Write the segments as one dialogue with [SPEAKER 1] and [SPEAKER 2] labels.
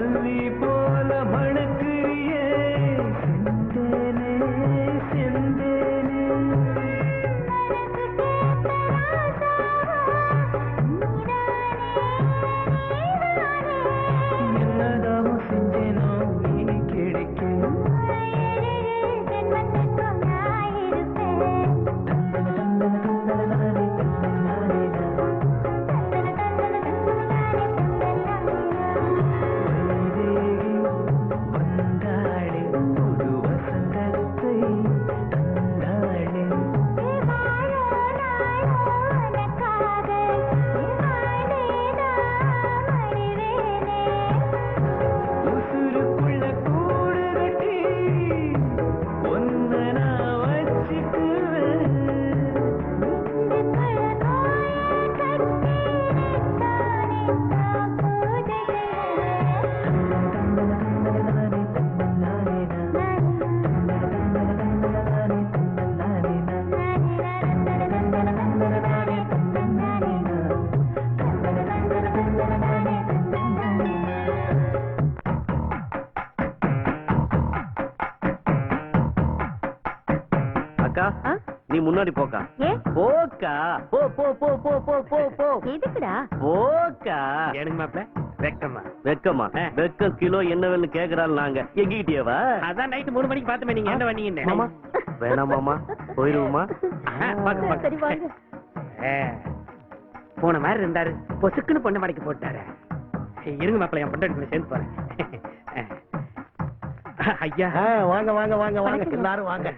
[SPEAKER 1] அல்லி போல மணக்கிறியே செந்தேனே செந்தேனே என்னதான் செஞ்சேனோ நீ கிடைக்க நீ முன்னாடி போக்கா போக்கா போ போ போ போ போ போ போ
[SPEAKER 2] எதுக்குடா
[SPEAKER 1] போக்கா
[SPEAKER 3] எனக்கு மாப்ள வெக்கமா
[SPEAKER 1] வெக்கமா வெக்க கிலோ என்ன வேலை கேக்குறாள் நாங்க எங்கிட்டியவா
[SPEAKER 3] அதான் நைட் 3 மணிக்கு பாத்துமே நீங்க என்ன பண்ணீங்க
[SPEAKER 1] மாமா வேணாம் மாமா போயிருவோமா
[SPEAKER 2] சரி வாங்க
[SPEAKER 3] போன மாதிரி இருந்தாரு பொசுக்குன்னு பொண்ணு மடைக்கு போட்டாரு இருங்க மாப்பிள்ள என் பொண்டாட்டி சேர்ந்து போறேன் ஐயா
[SPEAKER 1] வாங்க வாங்க வாங்க வாங்க எல்லாரும் வாங்க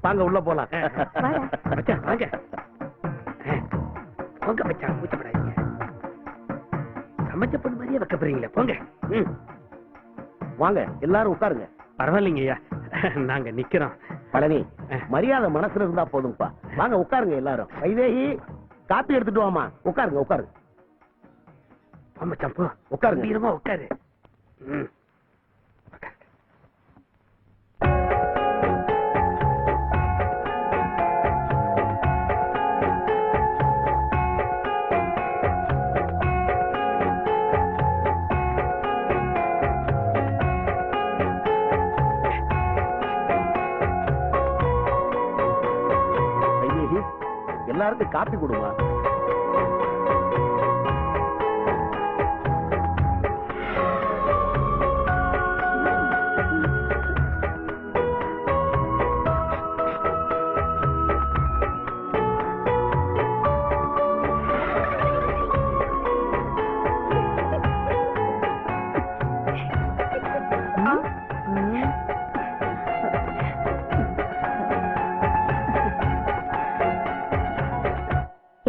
[SPEAKER 1] வாங்க உள்ள போலாம்
[SPEAKER 3] மச்சான் வாங்க போங்க மச்சான் கூச்சப்படாதீங்க சமைச்ச பொண்ணு மாதிரியே வைக்கப்படுறீங்களே போங்க
[SPEAKER 1] வாங்க எல்லாரும் உட்காருங்க
[SPEAKER 3] பரவாயில்லைங்க ஐயா நாங்க நிக்கிறோம்
[SPEAKER 1] பழனி மரியாதை மனசுல இருந்தா போதும்பா வாங்க உட்காருங்க எல்லாரும் வைதேகி காப்பி எடுத்துட்டு வாமா உட்காருங்க உட்காரு
[SPEAKER 3] மச்சான் போ
[SPEAKER 1] உட்காருங்க
[SPEAKER 3] தீரமா உட்காரு
[SPEAKER 1] எல்லாருக்கும் காப்பி கொடுமா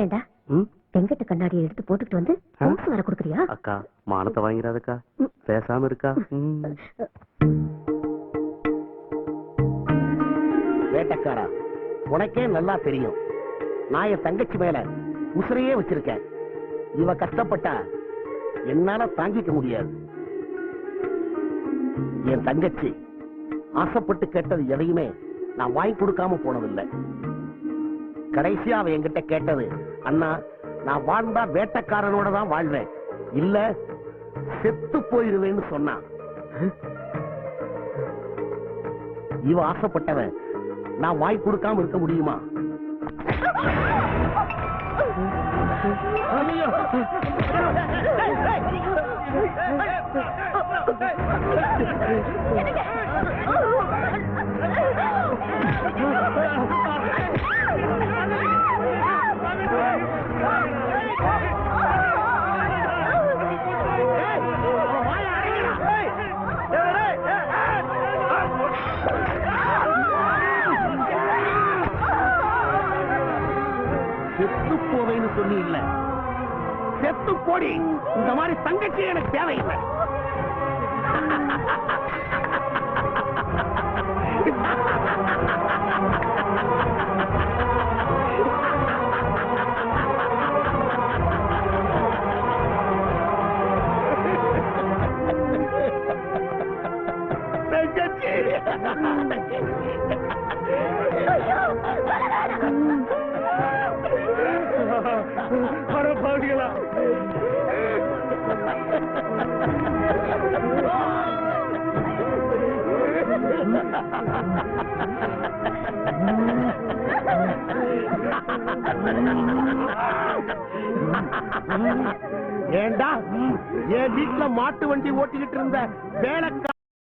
[SPEAKER 2] ஏண்டா வெங்கட்ட கண்ணாடியை எடுத்து போட்டுட்டு வந்து வர கொடுக்குறியா?
[SPEAKER 1] அக்கா மானத்தை வாங்கிறாதக்கா பேசாம இருக்கா. வேட்டக்காரா உனக்கே நல்லா தெரியும் நான் என் தங்கச்சி மேல உசிரையே வச்சிருக்கேன். இவ கஷ்டப்பட்டா என்னால தாங்கிக்க முடியாது. என் தங்கச்சி ஆசைப்பட்டு கேட்டது எதையுமே நான் வாங்கி கொடுக்காம போனதில்லை. கடைசியா அவ என்கிட்ட கேட்டது, அண்ணா நான் வாழ்ந்தா வேட்டக்காரனோட தான் வாழ்வேன், இல்ல செத்து போயிருவேன்னு சொன்னான். இவ ஆசைப்பட்டவன் நான் வாங்கி கொடுக்காம இருக்க முடியுமா? செத்து போவேன்னு சொல்லி இல்ல, செத்து போடி. இந்த மாதிரி தங்கச்சி எனக்கு தேவையில்லை. பாடிகளா ஏண்டா என் வீட்டுல மாட்டு வண்டி ஓட்டிக்கிட்டு இருந்த வேலைக்கார